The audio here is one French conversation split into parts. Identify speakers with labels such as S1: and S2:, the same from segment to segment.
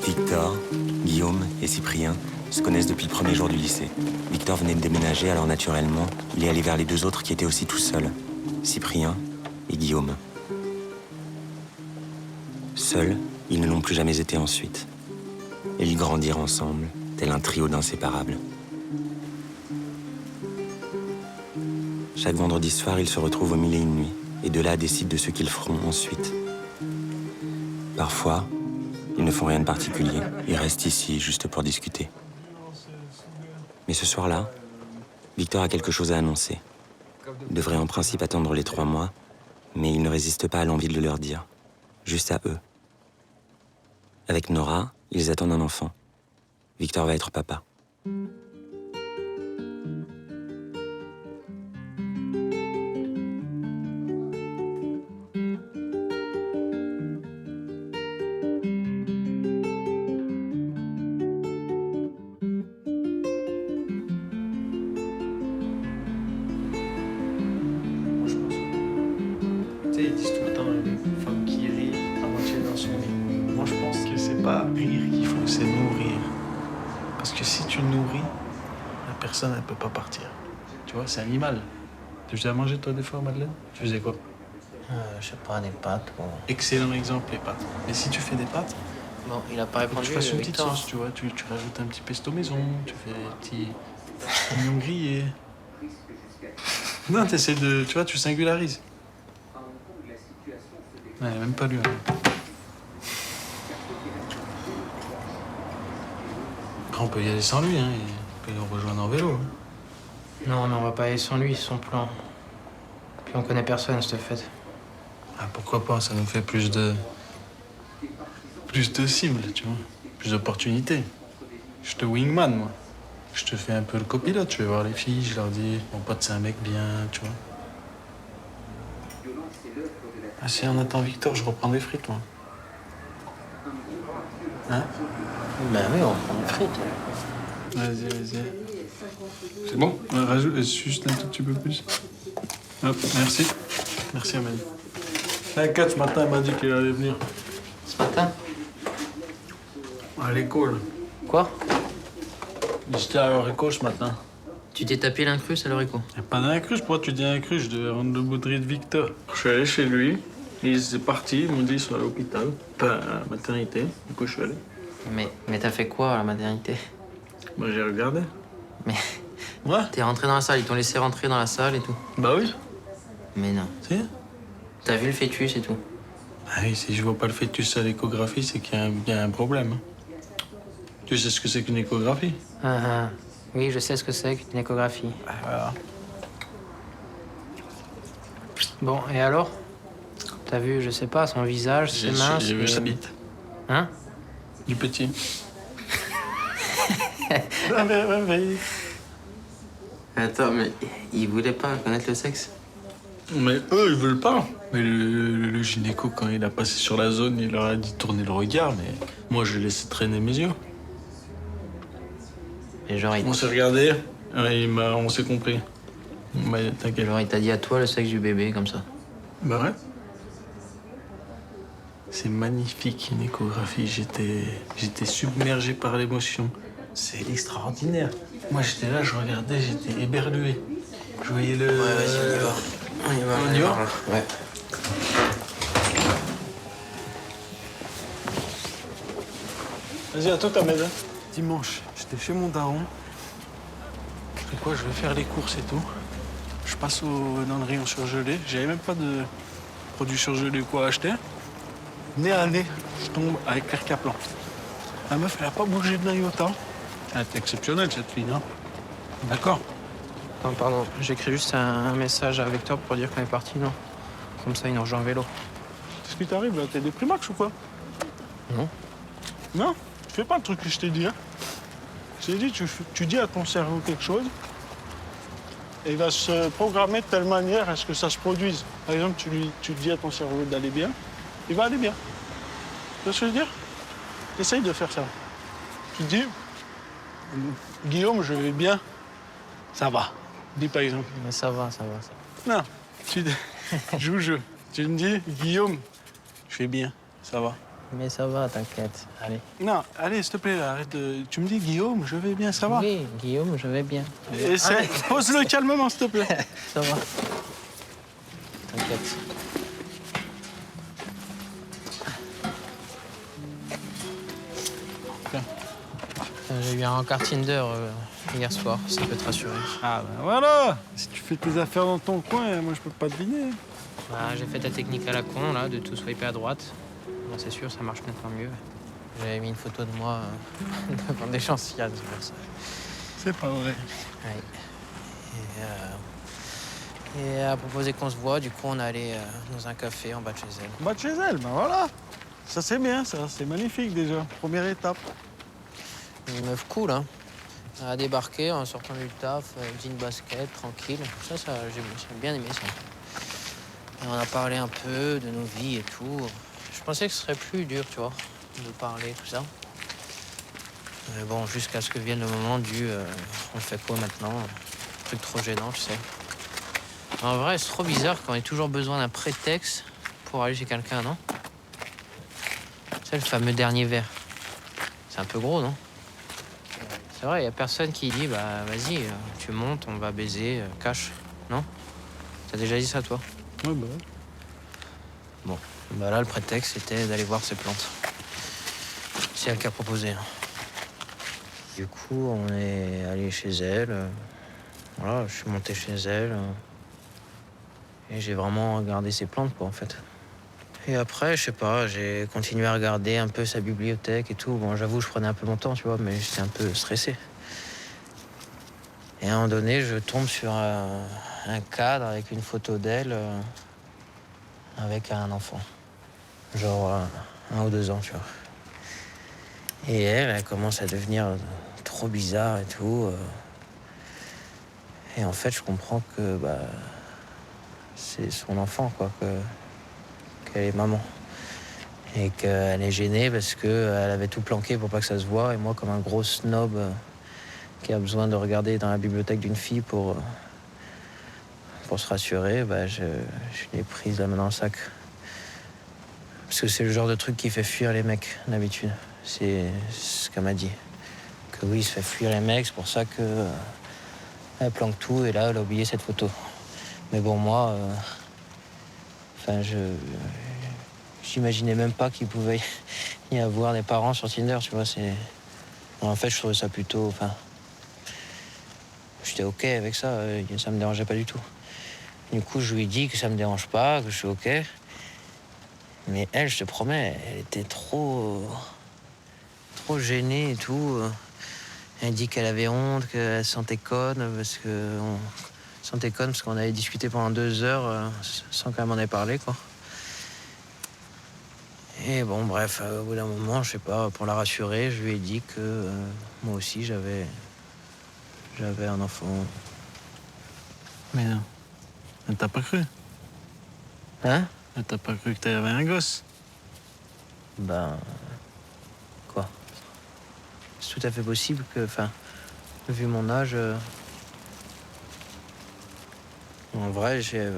S1: Victor, Guillaume et Cyprien se connaissent depuis le premier jour du lycée. Victor venait de déménager, alors naturellement, il est allé vers les deux autres qui étaient aussi tout seuls, Cyprien et Guillaume. Seuls, ils ne l'ont plus jamais été ensuite. Et ils grandirent ensemble, tel un trio d'inséparables. Chaque vendredi soir, ils se retrouvent au mille et une nuits, et de là décident de ce qu'ils feront ensuite. Parfois, ils ne font rien de particulier. Ils restent ici juste pour discuter. Mais ce soir-là, Victor a quelque chose à annoncer. Il devrait en principe attendre les 3 mois, mais il ne résiste pas à l'envie de le leur dire. Juste à eux. Avec Nora, ils attendent un enfant. Victor va être papa.
S2: Ils disent tout le temps une femme qui rit à moitié dans son lit. Moi, je pense que c'est pas rire qu'il faut, c'est nourrir. Parce que si tu nourris, la personne, elle peut pas partir. Tu vois, c'est animal. Tu faisais à manger, toi, des fois, Madeleine? Tu faisais quoi?
S3: Je sais pas, des pâtes ou...
S2: Excellent exemple, les pâtes. Mais si tu fais des pâtes,
S3: Bon, il a pas
S2: faut que
S3: répondu,
S2: tu fasses une petite
S3: Victor.
S2: sauce, tu vois. Tu rajoutes un petit pesto maison, tu fais des petits oignons grillés. Non, t'essaies de... Tu vois, tu singularises. Ouais, même pas lui. Hein. Après, on peut y aller sans lui, hein. Il peut nous rejoindre en vélo. Hein.
S3: Non, mais on va pas aller sans lui, c'est son plan. Puis on connaît personne, cette fête.
S2: Ah, pourquoi pas, ça nous fait plus de cibles, tu vois. Plus d'opportunités. Je te wingman, moi. Je te fais un peu le copilote. Je vais voir les filles, je leur dis, mon pote, c'est un mec bien, tu vois. Ah, si on attend Victor, je reprends des frites, moi. Hein?
S3: Ben oui, on prend des frites.
S2: Vas-y. C'est bon? Rajoute juste un tout petit peu plus. Hop, merci. Merci, Amélie. T'inquiète, ce matin, elle m'a dit qu'elle allait venir.
S3: Ce matin?
S2: À l'école.
S3: Quoi?
S2: J'étais à l'école ce matin.
S3: Tu t'es tapé l'incruste à l'orico?
S2: Y'a pas d'incruste, pourquoi tu dis incruste? Je devais rendre le baudrier de Victor. Je suis allé chez lui, ils étaient partis, ils m'ont dit qu'ils sont à l'hôpital, pas à la maternité, du coup je suis allé.
S3: Mais t'as fait quoi à la maternité?
S2: Moi j'ai regardé.
S3: Mais
S2: Ouais?
S3: t'es rentré dans la salle, ils t'ont laissé rentrer dans la salle et tout.
S2: Bah oui.
S3: Mais non.
S2: Si?
S3: T'as vu le fœtus et tout?
S2: Ah oui, si je vois pas le fœtus à l'échographie, c'est qu'il y a un problème. Hein. Tu sais ce que c'est qu'une échographie?
S3: Ah. Oui, je sais ce que c'est qu'une échographie.
S2: Voilà.
S3: Bon, et alors? T'as vu, je sais pas, son visage, ses mains...
S2: J'ai vu sa bite.
S3: Hein?
S2: Du petit. Ah, mais...
S3: Attends, mais il voulait pas connaître le sexe?
S2: Mais eux, ils veulent pas. Mais le gynéco, quand il a passé sur la zone, il leur a dit de tourner le regard, mais moi, je laissé traîner mes yeux.
S3: Et genre,
S2: On s'est regardé, on s'est compris. Bah, t'inquiète.
S3: genre, il t'a dit à toi le sexe du bébé, comme ça.
S2: Bah ouais. C'est magnifique, une échographie. J'étais submergé par l'émotion. C'est extraordinaire. Moi, j'étais là, je regardais, j'étais éberlué. Je voyais le...
S3: Ouais, vas-y, on y va.
S2: On y va?
S3: Ouais.
S2: Vas-y, à toi, Ahmed. Dimanche, j'étais chez mon daron. Je fais quoi? Je vais faire les courses et tout. Je passe dans le rayon surgelé. J'avais même pas de produits surgelés ou quoi à acheter. Nez à nez, je tombe avec l'air Kaplan. La meuf, elle a pas bougé de iota. Elle est exceptionnelle, cette fille, hein. D'accord.
S3: Non, pardon, j'écris juste un message à Victor pour dire qu'on est parti, non? Comme ça, il nous rejoint en vélo.
S2: Qu'est-ce qui t'arrive, là? T'es déprimax ou quoi?
S3: Non.
S2: Non? Tu fais pas le truc que je t'ai dit, hein? Je t'ai dit, tu dis à ton cerveau quelque chose, et il va se programmer de telle manière à ce que ça se produise. Par exemple, tu dis à ton cerveau d'aller bien, il va aller bien. Tu vois ce que je veux dire? Essaye de faire ça. Tu te dis, Guillaume, je vais bien, ça va. Dis par exemple.
S3: Mais ça va.
S2: Non, tu dis, joue jeu. Tu me dis, Guillaume, je fais bien, ça va.
S3: Mais ça va, t'inquiète. Allez.
S2: Non, allez, s'il te plaît, là, arrête de... Tu me dis, Guillaume, je vais bien, ça va?
S3: Oui, Guillaume, je vais bien.
S2: Pose-le calmement, s'il te plaît.
S3: Ça va. T'inquiète. J'ai eu un rencard Tinder hier soir, ça peut te rassurer.
S2: Ah ben voilà. Si tu fais tes affaires dans ton coin, moi, je peux pas deviner.
S3: Bah, j'ai fait ta technique à la con, là, de tout swiper à droite. Bon, c'est sûr, ça marche maintenant mieux. J'avais mis une photo de moi devant des gentiades, c'est pour ça.
S2: C'est pas vrai.
S3: Ouais. Et elle a proposé qu'on se voit, du coup, on est allé dans un café en bas de chez elle.
S2: Bah, de chez elle, ben voilà. Ça, c'est bien, ça. C'est magnifique, déjà. Première étape.
S3: Une meuf cool, hein. Elle a débarqué en sortant du taf, jean basket, tranquille. Ça, j'ai bien aimé ça. Et on a parlé un peu de nos vies et tout. Je pensais que ce serait plus dur, tu vois, de parler, tout ça. Mais bon, jusqu'à ce que vienne le moment du on fait quoi maintenant? Truc trop gênant, tu sais. En vrai, c'est trop bizarre quand on ait toujours besoin d'un prétexte pour aller chez quelqu'un, non? C'est le fameux dernier verre. C'est un peu gros, non? C'est vrai, il n'y a personne qui dit, bah vas-y, tu montes, on va baiser, cash, non? T'as déjà dit ça, toi?
S2: Ouais, bah.
S3: Bon, bah là, le prétexte, c'était d'aller voir ses plantes. C'est elle qui a proposé. Hein. Du coup, on est allé chez elle. Voilà, je suis monté chez elle. Et j'ai vraiment regardé ses plantes, quoi, en fait. Et après, je sais pas, j'ai continué à regarder un peu sa bibliothèque et tout. Bon, j'avoue, je prenais un peu mon temps, tu vois, mais j'étais un peu stressé. Et à un moment donné, je tombe sur un cadre avec une photo d'elle avec un enfant. Genre 1 ou 2 ans, tu vois. Et elle commence à devenir trop bizarre et tout. Et en fait, je comprends que bah, c'est son enfant, quoi, qu'elle est maman. Et qu'elle est gênée parce qu'elle avait tout planqué pour pas que ça se voie. Et moi, comme un gros snob qui a besoin de regarder dans la bibliothèque d'une fille pour se rassurer, bah, je l'ai prise la main dans le sac. Parce que c'est le genre de truc qui fait fuir les mecs, d'habitude. C'est ce qu'elle m'a dit. Que oui, il se fait fuir les mecs, c'est pour ça que elle planque tout, et là, elle a oublié cette photo. Mais bon, moi, j'imaginais même pas qu'il pouvait y avoir des parents sur Tinder, tu vois. En fait, je trouvais ça plutôt... J'étais OK avec ça, ça me dérangeait pas du tout. Du coup, je lui ai dit que ça me dérange pas, que je suis OK. Mais elle, je te promets, elle était trop gênée et tout. Elle dit qu'elle avait honte, qu'elle se sentait conne parce qu'on avait discuté pendant 2 heures sans qu'elle m'en ait parlé, quoi. Et bon, bref, au bout d'un moment, je sais pas, pour la rassurer, je lui ai dit que moi aussi, j'avais un enfant.
S2: Mais non. Elle t'a pas cru?
S3: Hein?
S2: Elle t'a pas cru que t'avais un gosse?
S3: Ben... Quoi? C'est tout à fait possible que, vu mon âge... En vrai, j'ai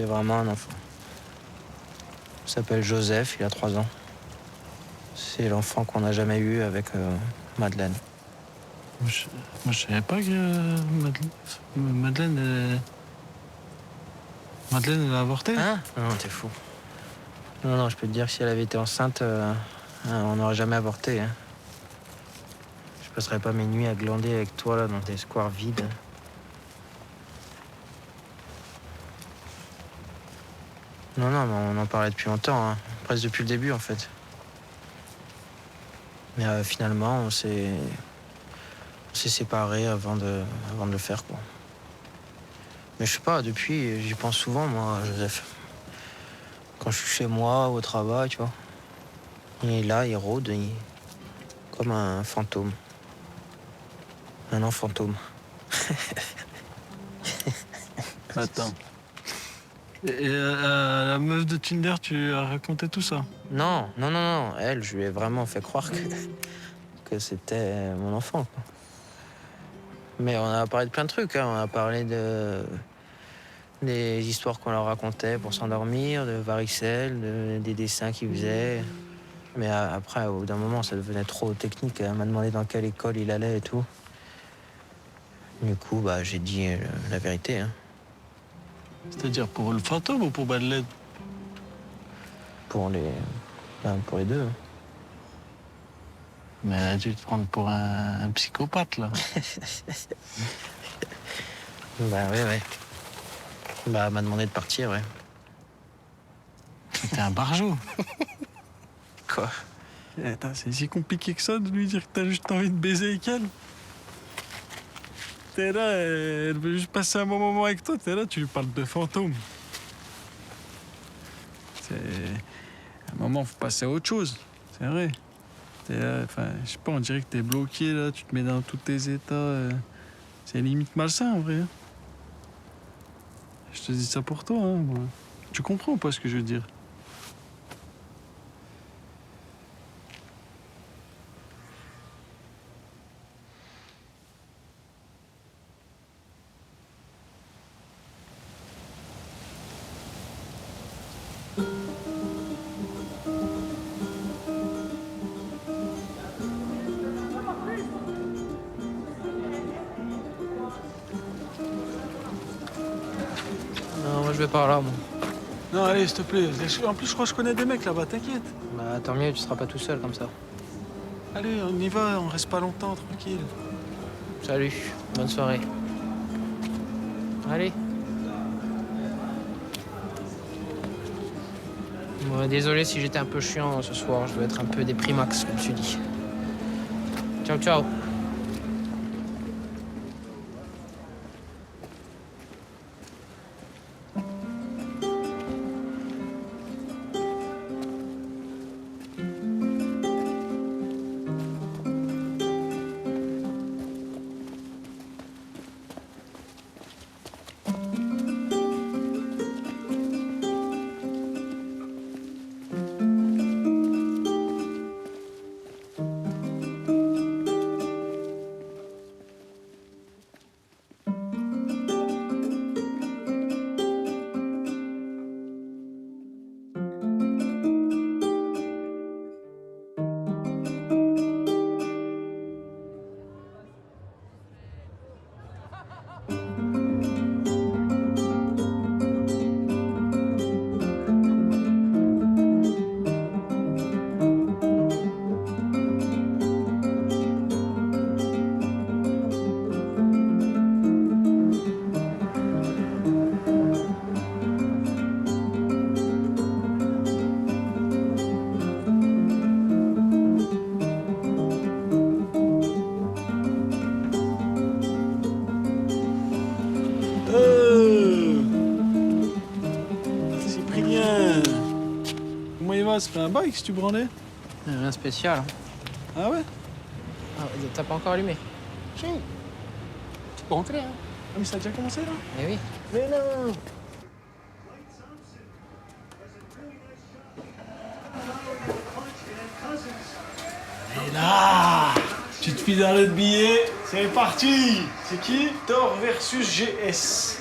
S3: vraiment un enfant. Il s'appelle Joseph, il a 3 ans. C'est l'enfant qu'on n'a jamais eu avec Madeleine.
S2: Moi, je savais pas que Madeleine, elle a avorté.
S3: Hein? Non, t'es fou. Non, je peux te dire que si elle avait été enceinte, on n'aurait jamais avorté. Hein. Je passerais pas mes nuits à glander avec toi là dans des squares vides. Non, mais on en parlait depuis longtemps, hein. Presque depuis le début en fait. Mais finalement, on s'est séparés avant de le faire, quoi. Mais je sais pas, depuis, j'y pense souvent, moi, Joseph. Quand je suis chez moi, au travail, tu vois. Il est là, il rôde, comme un fantôme. Un enfant fantôme.
S2: Attends. Et à la meuf de Tinder, tu as raconté tout ça?
S3: Non. Elle, je lui ai vraiment fait croire que c'était mon enfant, quoi. Mais on a parlé de plein de trucs, hein. On a parlé de des histoires qu'on leur racontait pour s'endormir, de varicelles, des dessins qu'ils faisaient. Mais après, au bout d'un moment, ça devenait trop technique. Elle m'a demandé dans quelle école il allait et tout. Du coup, bah, j'ai dit la vérité. Hein.
S2: C'est-à-dire pour le fantôme ou pour Madeleine?
S3: Pour les deux. Hein.
S2: Mais elle a dû te prendre pour un psychopathe, là.
S3: Bah ouais. Bah, elle m'a demandé de partir, ouais.
S2: C'était un barjot.
S3: Quoi?
S2: Attends, c'est si compliqué que ça de lui dire que t'as juste envie de baiser avec elle. T'es là, elle veut juste passer un bon moment avec toi. T'es là, tu lui parles de fantôme. À un moment, faut passer à autre chose. C'est vrai. T'es là, enfin, je sais pas, on dirait que t'es bloqué, là. Tu te mets dans tous tes états. C'est limite malsain, en vrai. Hein. Je te dis ça pour toi, hein, moi. Tu comprends pas ce que je veux dire?
S3: Non, moi je vais par là, moi.
S2: Non, allez, s'il te plaît. En plus, je crois que je connais des mecs là-bas, t'inquiète.
S3: Bah tant mieux, tu seras pas tout seul comme ça.
S2: Allez, on y va, on reste pas longtemps, tranquille.
S3: Salut, bonne soirée. Allez. Bon, désolé si j'étais un peu chiant ce soir, je dois être un peu déprimax, comme tu dis. Ciao, ciao.
S2: Cyprien, comment il va? Ça fait un bail que tu branlais?
S3: Rien de spécial. Hein.
S2: Ah ouais?
S3: Ah, t'as pas encore allumé?
S2: Si. Tu peux rentrer, hein? Ah mais ça a déjà commencé là?
S3: Eh oui.
S2: Mais non! Et là, tu te files dans le billet, c'est parti! C'est qui? Thor versus GS.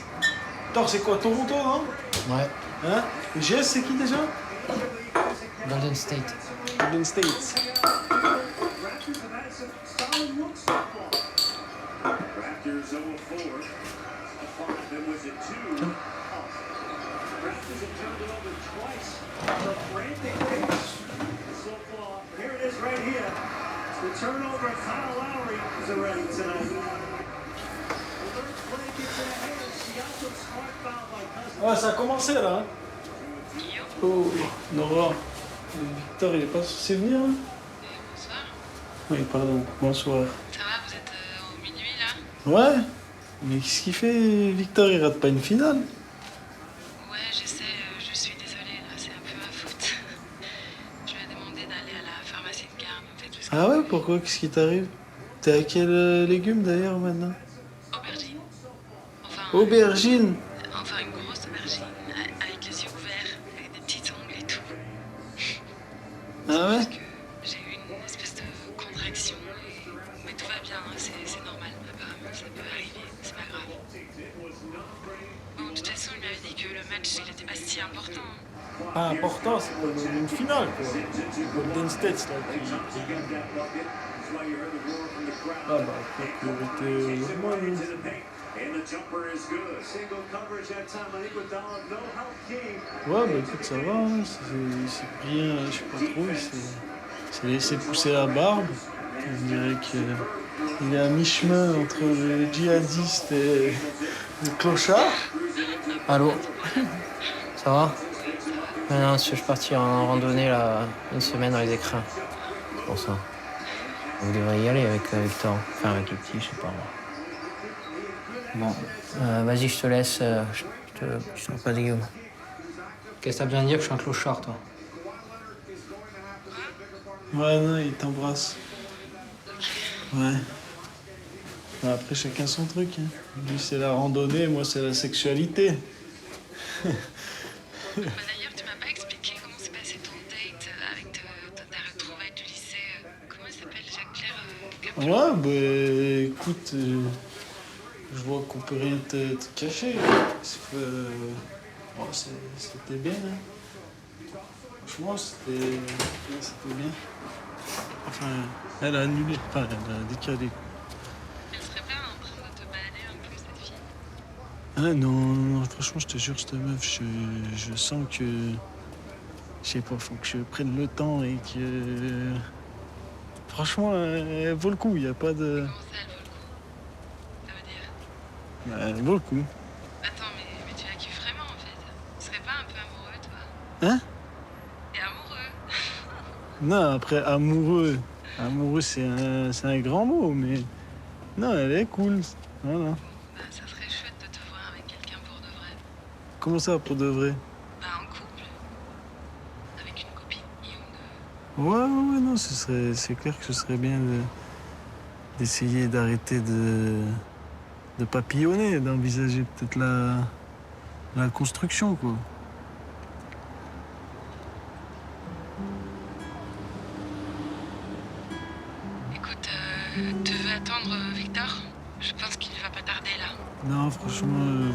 S2: Thor, c'est quoi? Toronto, non?
S3: Ouais.
S2: Hein? Et GS, c'est qui déjà?
S3: Golden State.
S2: Golden State. Ouais, ça a commencé là. Hein. Oh, Nora. Victor, il est pas censé venir là?
S4: Bonsoir.
S2: Oui, pardon. Bonsoir.
S4: Ça va, vous êtes au minuit là?
S2: Ouais. Mais qu'est-ce qu'il fait? Victor, il rate pas une finale.
S4: Ouais, je sais, je suis désolée, là, c'est un peu ma faute. Je lui ai demandé d'aller à la pharmacie de garde, en fait, parce que...
S2: Ah ouais, pourquoi? Qu'est-ce qui t'arrive? T'es à quel légume d'ailleurs maintenant?
S4: Aubergine. Enfin,
S2: Aubergine.
S4: enfin, une grosse aubergine, avec les yeux ouverts, avec des petits ongles et tout.
S2: Ah ouais?
S4: Parce que j'ai eu une espèce de contraction, mais tout va bien, hein, c'est normal. Apparemment, ça peut arriver, c'est pas grave. Bon, tu toute façon, il m'avait dit que le match, il était pas si important.
S2: Pas important, c'est comme une finale, quoi. Golden State, là. Ah bah, priorité au moins, oui. Ouais, bah écoute, ça va, hein. Cyprien, je sais pas trop, il s'est laissé pousser la barbe. On dirait qu'il est à mi-chemin entre le djihadiste et le clochard.
S3: Allô? Ça va? Non, je suis parti en randonnée là, une semaine dans les écrins. C'est pour ça. Vous devriez y aller avec Victor. Enfin, avec le petit, je sais pas moi. Bon. Vas-y, je te laisse. Je te repasse Guillaume. Qu'est-ce que t'as besoin de dire que je suis un clochard, toi?
S2: Ouais, non, il t'embrasse. Ouais. Bah, après, chacun son truc. Hein. Lui, c'est la randonnée, moi, c'est la sexualité.
S4: D'ailleurs, tu m'as pas expliqué comment s'est passé ton date avec ta retrouvaille du lycée. Comment il s'appelle, Jacques-Claire
S2: Ouais, bah écoute, je vois qu'on peut rien te cacher. Parce que bon, c'était bien. Hein. Franchement, c'était bien. Enfin, elle a annulé, enfin, elle a décalé.
S4: Elle serait pas en train de te balader un peu, cette fille.
S2: Ah non, franchement, je te jure, cette meuf, je sens que. Je sais pas, faut que je prenne le temps et que. Franchement, elle vaut le coup, il n'y a pas de.
S4: Comment ça, elle vaut le coup? Ça veut dire?
S2: Bah, elle vaut le coup.
S4: Attends, mais tu la kiffes vraiment, en fait. Tu serais pas un peu amoureux, toi?
S2: Hein?
S4: T'es amoureux?
S2: Non, après, amoureux. Amoureux, c'est un grand mot, mais. Non, elle est cool. Voilà.
S4: Bah, ça serait chouette de te voir avec quelqu'un pour de vrai.
S2: Comment ça, pour de vrai?
S4: Bah, en couple. Avec une copine young.
S2: Ouais, non, c'est clair que ce serait bien d'essayer d'arrêter de papillonner, d'envisager peut-être la construction, quoi.
S4: Écoute, tu veux attendre Victor? Je pense qu'il va pas tarder, là.
S2: Non, franchement,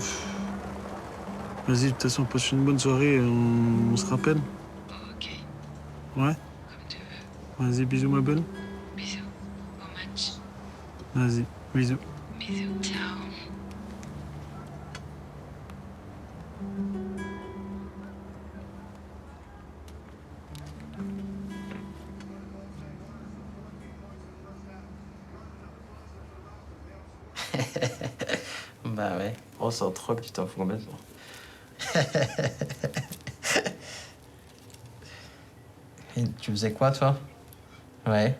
S2: vas-y, de toute façon, passe une bonne soirée, on se rappelle.
S4: Ok,
S2: Ouais?
S4: comme tu veux.
S2: Vas-y, bisous, ma bonne.
S4: Bisous. Bon match.
S2: Vas-y, bisous.
S4: Bisous. Ciao.
S3: Bah ouais. Oh, c'est un troc, tu t'en fous complètement. Et tu faisais quoi, toi? Ouais.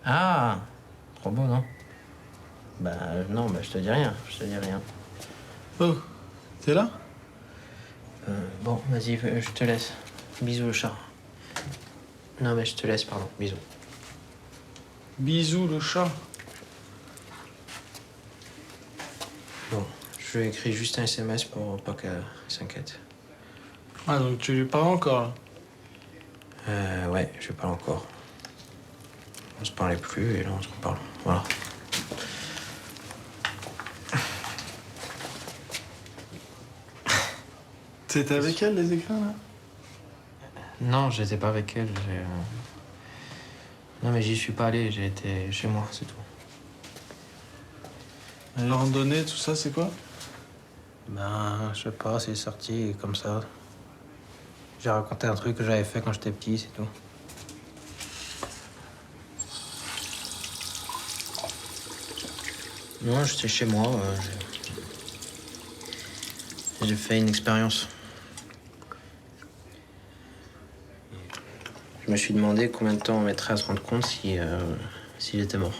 S3: Ah! Trop beau, non? Bah non, bah je te dis rien, je te dis rien.
S2: Oh, t'es là?
S3: Bon, vas-y, je te laisse. Bisous, le chat. Non, mais je te laisse, pardon. Bisous.
S2: Bisous, le chat.
S3: Bon, je lui ai écrit juste un SMS pour pas qu'elle s'inquiète.
S2: Ah, donc tu lui parles encore, là?
S3: Ouais, je parle encore. On se parlait plus et là on se reparle. Voilà.
S2: T'étais avec elle, les écrins, là?
S3: Non, j'étais pas avec elle. Non, mais j'y suis pas allé, j'ai été chez moi, c'est tout.
S2: La randonnée, tout ça, c'est quoi?
S3: Ben, je sais pas, c'est sorti comme ça. J'ai raconté un truc que j'avais fait quand j'étais petit, c'est tout. Non, j'étais chez moi. J'ai fait une expérience. Je me suis demandé combien de temps on mettrait à se rendre compte si j'étais mort.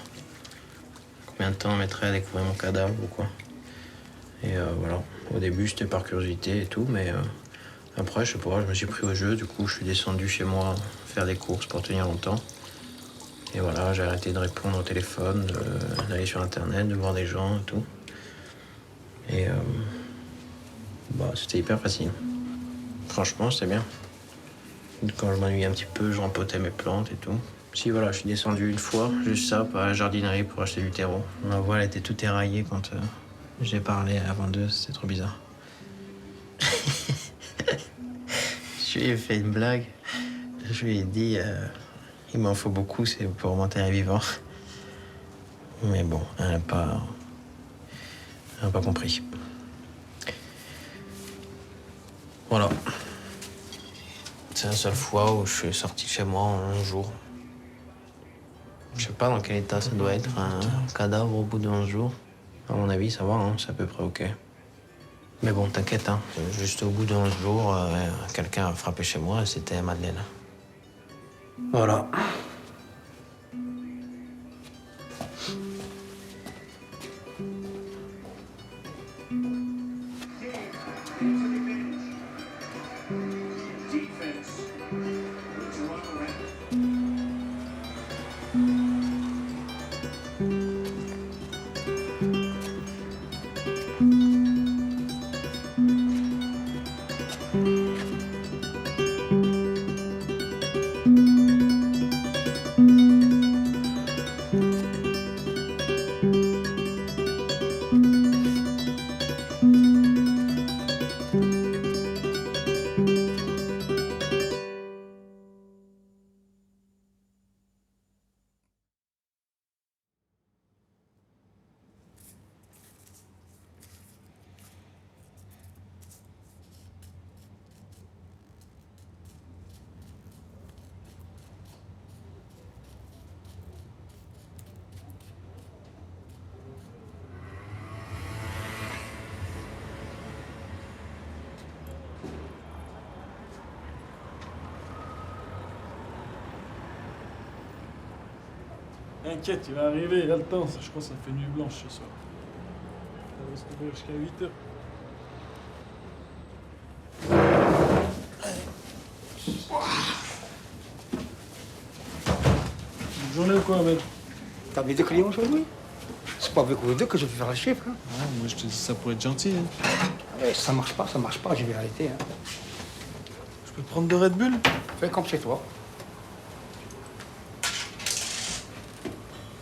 S3: Combien de temps on mettrait à découvrir mon cadavre ou quoi. Et voilà. Au début, c'était par curiosité et tout, mais après, je sais pas, je me suis pris au jeu. Du coup, je suis descendu chez moi faire des courses pour tenir longtemps. Et voilà, j'ai arrêté de répondre au téléphone, d'aller sur Internet, de voir des gens et tout. Et bah, c'était hyper facile. Franchement, c'était bien. Quand je m'ennuyais un petit peu, je rempotais mes plantes et tout. Si, voilà, je suis descendu une fois, juste ça, par la jardinerie pour acheter du terreau. Ma voile était tout éraillée quand J'ai parlé avant d'eux, c'était trop bizarre. Je lui ai fait une blague. Je lui ai dit, il m'en faut beaucoup, c'est pour monter un vivant. Mais bon, elle n'a pas compris. Voilà. C'est la seule fois où je suis sorti de chez moi en 11 jours. Je sais pas dans quel état ça doit être, un cadavre au bout de 11 jours. À mon avis, ça va, hein, c'est à peu près OK. Mais bon, t'inquiète, hein, juste au bout de 11 jours, quelqu'un a frappé chez moi et c'était Madeleine. Voilà.
S2: T'inquiète, il va arriver, il a le temps. Je crois que ça fait nuit blanche ce soir. Ça va se couvrir jusqu'à 8 heures. Bonne journée ou quoi, Ahmed?
S5: T'as mis 2 clients aujourd'hui? C'est pas avec vous deux que je vais faire le chiffre. Hein.
S2: Ah, moi, je te dis ça pour être gentil. Hein.
S5: Ouais, ça marche pas, je vais arrêter. Hein.
S2: Je peux te prendre de Red Bull?
S5: Fais comme chez toi.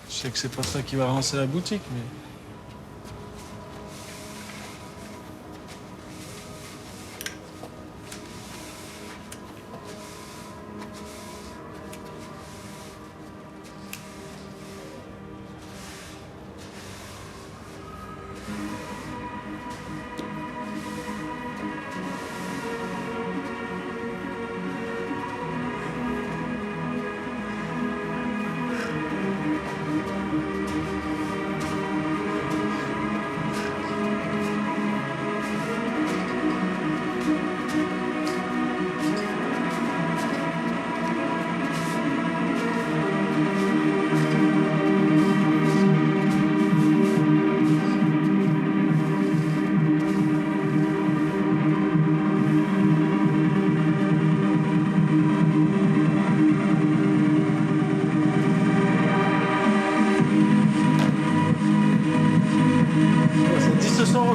S2: Je sais que c'est pas ça qui va relancer la boutique, mais...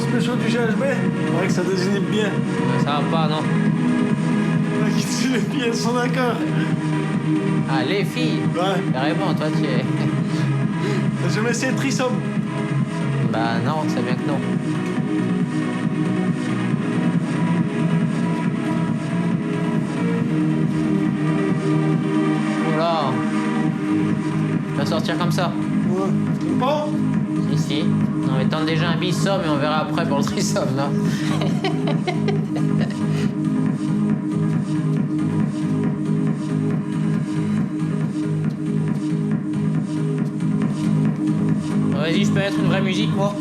S2: Spéciaux du GHB, c'est vrai que ça désinhibe bien.
S3: Ça va pas, non?
S2: Les filles, elles sont d'accord.
S3: Ah, les filles?
S2: Ouais.
S3: Carrément, toi, tu es...
S2: T'as jamais essayé de threesome?
S3: Bah non, c'est bien que non. Oula. Tu vas sortir comme ça?
S2: Ouais. Tu veux pas?
S3: Si. On va tente déjà un bisome et on verra après pour le trisome, non? Vas-y, je peux mettre une vraie musique, moi?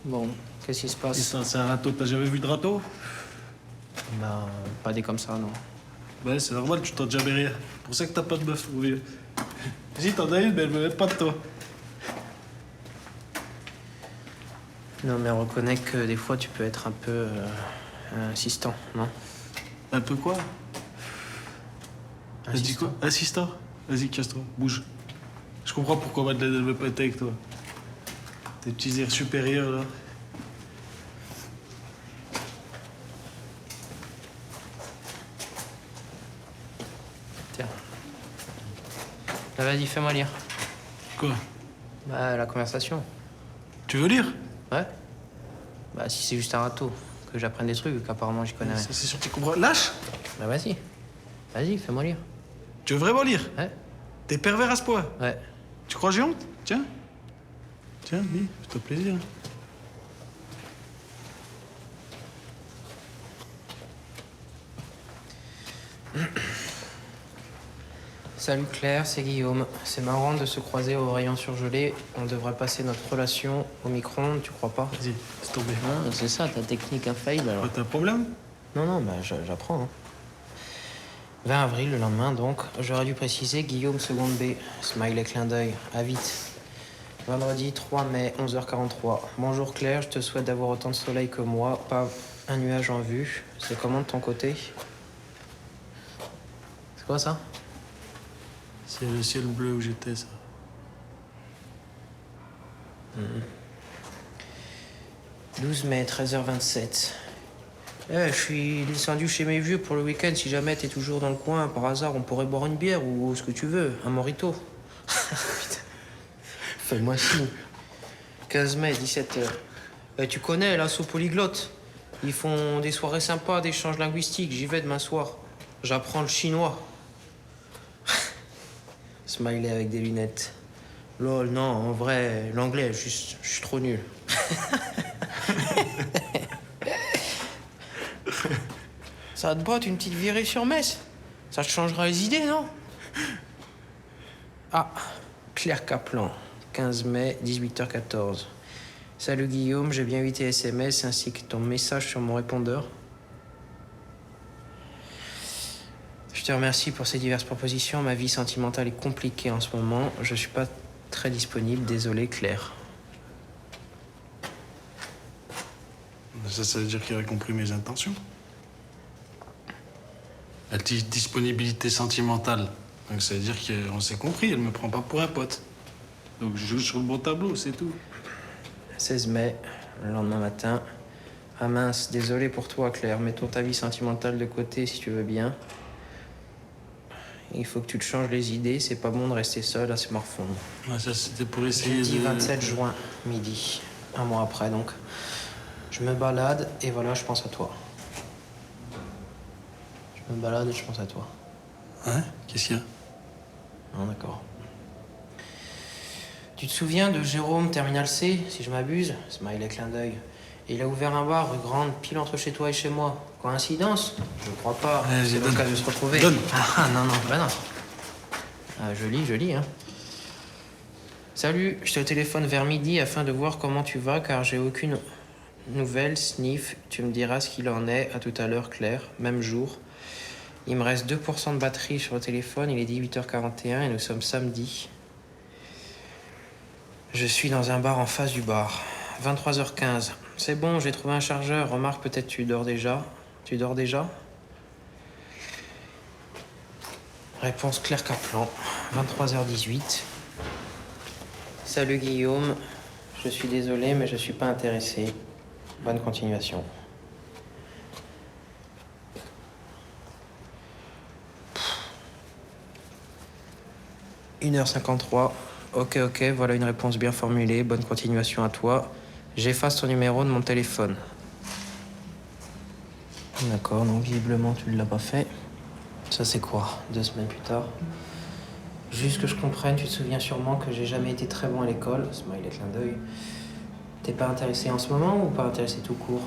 S3: Bon, qu'est-ce qui se
S2: Et
S3: passe?
S2: ça, c'est un râteau. T'as jamais vu de râteau?
S3: Ben, pas des comme ça, non.
S2: Ouais, c'est normal, tu tentes jamais rien. C'est pour ça que t'as pas de meuf, mon vieux. Si, t'en as une, mais elle veut même pas de toi.
S3: Non, mais reconnais que des fois, tu peux être un peu insistant, non?
S2: Un peu quoi? T'as dit
S3: Insistant.
S2: quoi? Assistant? Vas-y, casse-toi, bouge. Je comprends pourquoi Madeleine ne veut pas être avec toi. Tes petits airs supérieurs, là.
S3: Tiens. Bah, vas-y, fais-moi lire.
S2: Quoi?
S3: Bah, la conversation.
S2: Tu veux lire?
S3: Ouais? Bah, si c'est juste un râteau, que j'apprenne des trucs, vu qu'apparemment j'y connais rien.
S2: Ça, c'est sûr que tu comprends. Lâche!
S3: Bah, vas-y. Vas-y, fais-moi lire.
S2: Tu veux vraiment lire?
S3: Ouais?
S2: T'es pervers à ce point?
S3: Ouais.
S2: Tu crois que j'ai honte? Tiens. Tiens, lis, fais-toi plaisir.
S3: Salut Claire, c'est Guillaume. C'est marrant de se croiser au rayon surgelé. On devrait passer notre relation au micro-ondes, tu crois pas?
S2: Vas-y, laisse tomber.
S3: Non, c'est ça, ta technique infaillible alors.
S2: T'as un problème?
S3: Non, bah j'apprends. Hein. 20 avril, le lendemain donc. J'aurais dû préciser Guillaume seconde B. Smiley clin d'œil. À vite. Vendredi 3 mai, 11h43. Bonjour Claire, je te souhaite d'avoir autant de soleil que moi. Pas un nuage en vue. C'est comment de ton côté? C'est quoi ça?
S2: C'est le ciel bleu où j'étais, ça.
S3: 12 mai, 13h27. Je suis descendu chez mes vieux pour le week-end. Si jamais t'es toujours dans le coin, par hasard, on pourrait boire une bière ou ce que tu veux. Un mojito. Putain. Fais-moi signe. 15 mai, 17h. Tu connais l'assaut polyglotte. Ils font des soirées sympas d'échanges linguistiques. J'y vais demain soir. J'apprends le chinois. Smiley avec des lunettes. Lol, non, en vrai, l'anglais, je suis trop nul. Ça va te botte une petite virée sur Metz? Ça te changera les idées, non? Ah, Claire Kaplan, 15 mai, 18h14. Salut Guillaume, j'ai bien eu tes SMS ainsi que ton message sur mon répondeur. Je te remercie pour ces diverses propositions. Ma vie sentimentale est compliquée en ce moment. Je suis pas très disponible. Désolé, Claire.
S2: Ça veut dire qu'il a compris mes intentions. Elle dit disponibilité sentimentale. Donc ça veut dire qu'on s'est compris, elle me prend pas pour un pote. Donc je joue sur le bon tableau, c'est tout.
S3: 16 mai, le lendemain matin. Ah mince, désolé pour toi, Claire. Mettons ta vie sentimentale de côté si tu veux bien. Il faut que tu te changes les idées. C'est pas bon de rester seul à se morfondre.
S2: Ouais, ça c'était pour essayer
S3: Jeudi
S2: de...
S3: 27 juin, midi. Un mois après, donc. Je me balade et voilà, je pense à toi. Je me balade et je pense à toi.
S2: Hein? Qu'est-ce qu'il y a?
S3: Ah, d'accord. Tu te souviens de Jérôme, Terminal C, si je m'abuse? Smiley clin d'œil. Il a ouvert un bar rue Grande, pile entre chez toi et chez moi. Coïncidence? Je crois pas. C'est l'occasion de se retrouver.
S2: Donne.
S3: Ah non, bah non. Ah, je lis, hein. Salut, je te téléphone vers midi afin de voir comment tu vas, car j'ai aucune nouvelle, sniff. Tu me diras ce qu'il en est. À tout à l'heure, Claire. Même jour. Il me reste 2% de batterie sur le téléphone. Il est 18h41 et nous sommes samedi. Je suis dans un bar en face du bar. 23h15. C'est bon, j'ai trouvé un chargeur. Remarque, peut-être tu dors déjà. Tu dors déjà? Réponse Claire Kaplan. 23h18. Salut Guillaume. Je suis désolé, mais je suis pas intéressé. Bonne continuation. « 1h53. Ok, voilà une réponse bien formulée. Bonne continuation à toi. J'efface ton numéro de mon téléphone. » D'accord, donc visiblement tu ne l'as pas fait. Ça c'est quoi? 2 semaines plus tard. Juste que je comprenne, tu te souviens sûrement que j'ai jamais été très bon à l'école. Smiley clin d'œil. T'es pas intéressé en ce moment ou pas intéressé tout court?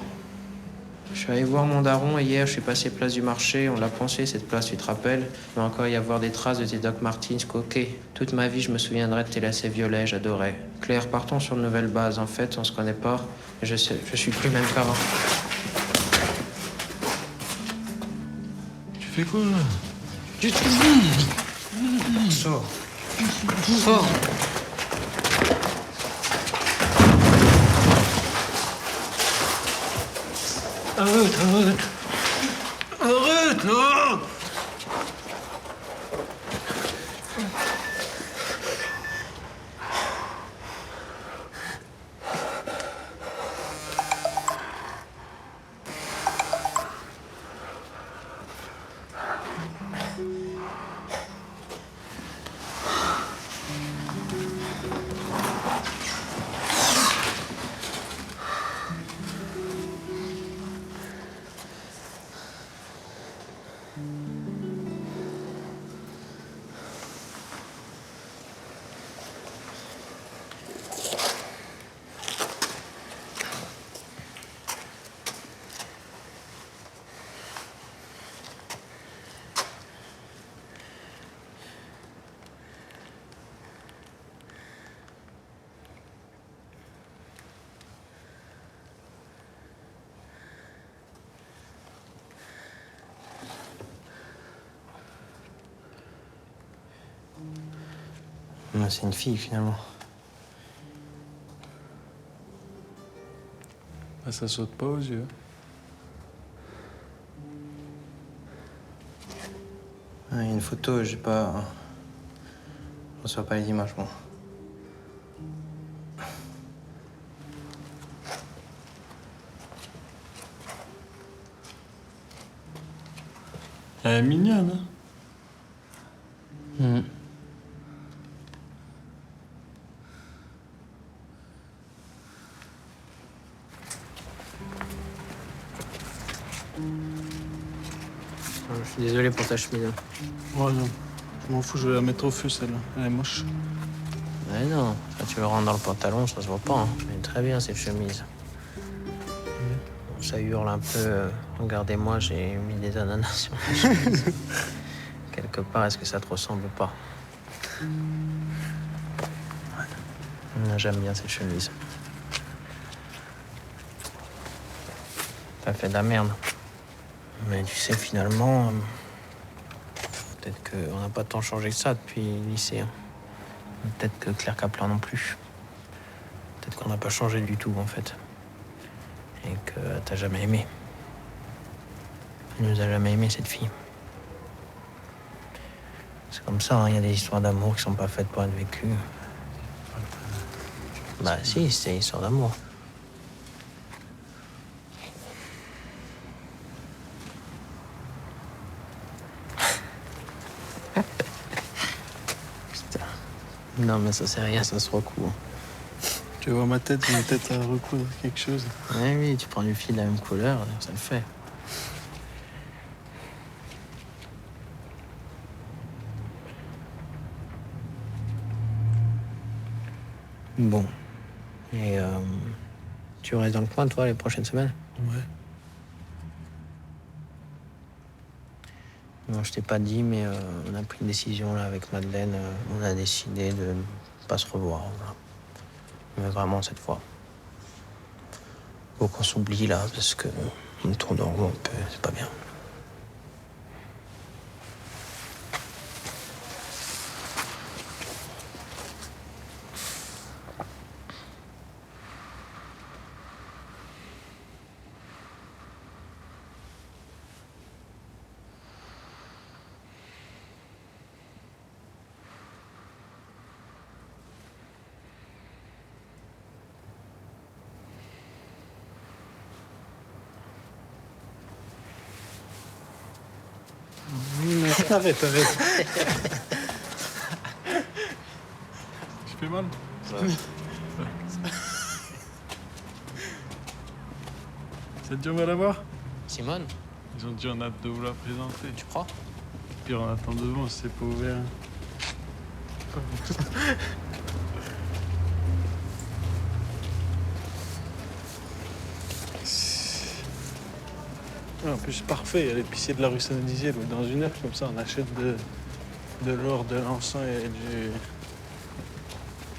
S3: Je suis allé voir mon daron hier, je suis passé place du marché, on l'a pensé cette place, tu te rappelles? Il va encore y avoir des traces de tes Doc Martens coquets. Toute ma vie, je me souviendrai de tes lacets violets, j'adorais. Claire, partons sur de nouvelles bases. En fait, on se connaît pas, mais je suis plus le même qu'avant.
S2: Tu fais quoi, là?
S3: Sors. Sors.
S2: Arrête, arrête. Arrête, là.
S3: C'est une fille, finalement.
S2: Bah, ça saute pas aux yeux.
S3: Il y a une photo, j'ai pas... Je reçois pas les images, bon.
S2: Elle est mignonne, hein?
S3: Je suis désolé pour ta chemise.
S2: Ouais, non. Je m'en fous, je vais la mettre au feu, celle-là. Elle est moche.
S3: Mais non, ça tu le rentres dans le pantalon, ça se voit pas. Hein. Elle est très bien, cette chemise. Bon, ça hurle un peu. Regardez-moi, j'ai mis des ananas sur la chemise. Quelque part, est-ce que ça te ressemble pas? Ouais. J'aime bien cette chemise. Ça fait de la merde. Mais tu sais, finalement, peut-être qu'on n'a pas tant changé que ça depuis le lycée. Hein. Peut-être que Claire Kaplan non plus. Peut-être qu'on n'a pas changé du tout, en fait. Et que t'as jamais aimé. Elle nous a jamais aimé, cette fille. C'est comme ça, il y a des histoires d'amour qui sont pas faites pour être vécues. Bah si, c'est une histoire d'amour. Non, mais ça, c'est rien, ça se recouvre.
S2: Tu vois ma tête à recoudre quelque chose.
S3: Oui, oui, tu prends du fil de la même couleur, ça le fait. Bon. Et tu restes dans le coin, toi, les prochaines semaines?
S2: Ouais.
S3: Non, je t'ai pas dit, mais on a pris une décision là avec Madeleine. On a décidé de ne pas se revoir. Voilà. Mais vraiment cette fois. Faut qu'on s'oublie là, parce que on tourne en rond un peu, c'est pas bien.
S2: Arrête, arrête. Je fais mal. Ça te dit on va la voir?
S3: Simone,
S2: Ils ont dit on a hâte de vous la présenter.
S3: tu crois?
S2: Puis on attend devant, c'est pas ouvert. Ouais, en plus, c'est parfait. Il y a l'épicier de la rue Saint-Dizier. Dans une heure, comme ça, on achète de l'or, de l'encens et du...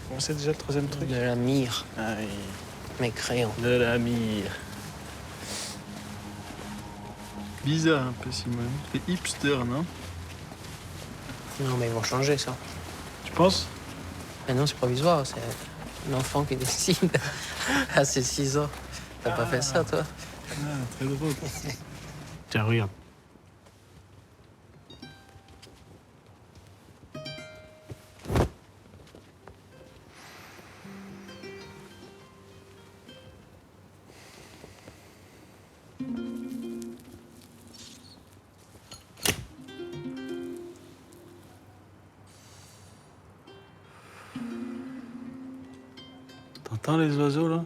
S2: Comment c'est déjà le troisième truc?
S3: De la myrrhe.
S2: Ah, oui.
S3: Mes crayons.
S2: De la myrrhe. Bizarre un peu, Simone. C'est hipster, non?
S3: Non, mais ils vont changer ça.
S2: Tu penses?
S3: Mais non, c'est provisoire. C'est l'enfant qui décide à ses 6 ans. T'as pas fait ça, toi?
S2: Ah, très drôle. Tiens, regarde. T'entends les oiseaux, là?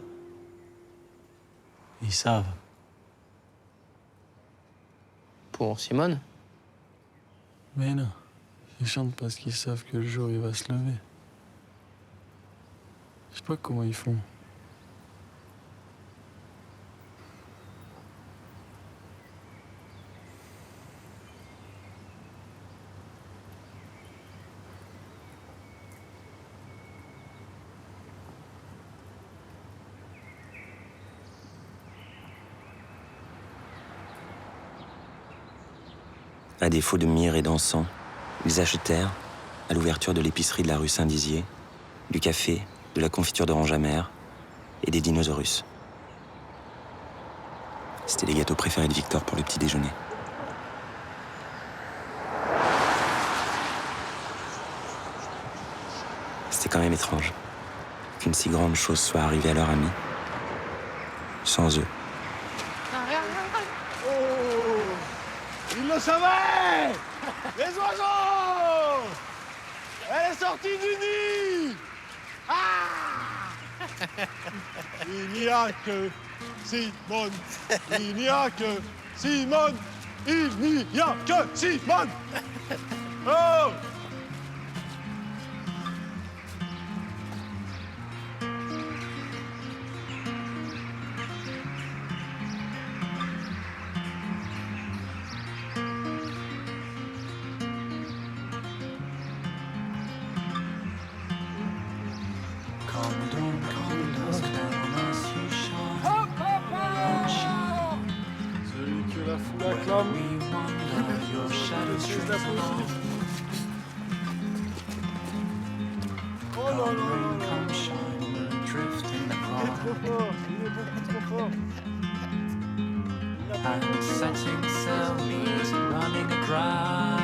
S2: Ils savent.
S3: Pour Simone?
S2: Mais non. Ils chantent parce qu'ils savent que le jour, il va se lever. Je sais pas comment ils font.
S1: À défaut de myrrhe et d'encens, ils achetèrent, à l'ouverture de l'épicerie de la rue Saint-Dizier, du café, de la confiture d'orange amère et des dinosaurus. C'était les gâteaux préférés de Victor pour le petit déjeuner. C'était quand même étrange qu'une si grande chose soit arrivée à leur ami, sans eux.
S2: Il le savait! Les oiseaux! Elle est sortie du nid! Ah! Il n'y a que Simone! Il n'y a que Simone! Il n'y a que Simone! Oh! Celui que la foule acclame. Oh là là là là. Il est trop fort, il est beaucoup trop fort.
S6: And setting sail means running aground.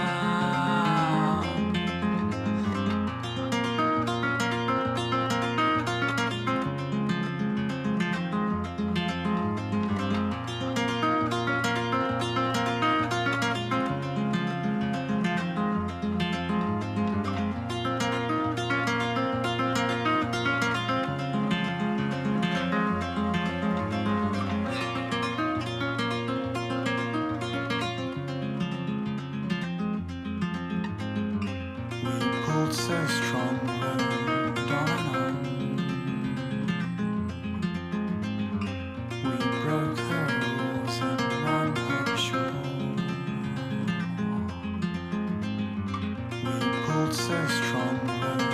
S6: Pulled so strong, rode on and on. We broke the rules and ran offshore. We pulled so strong, rode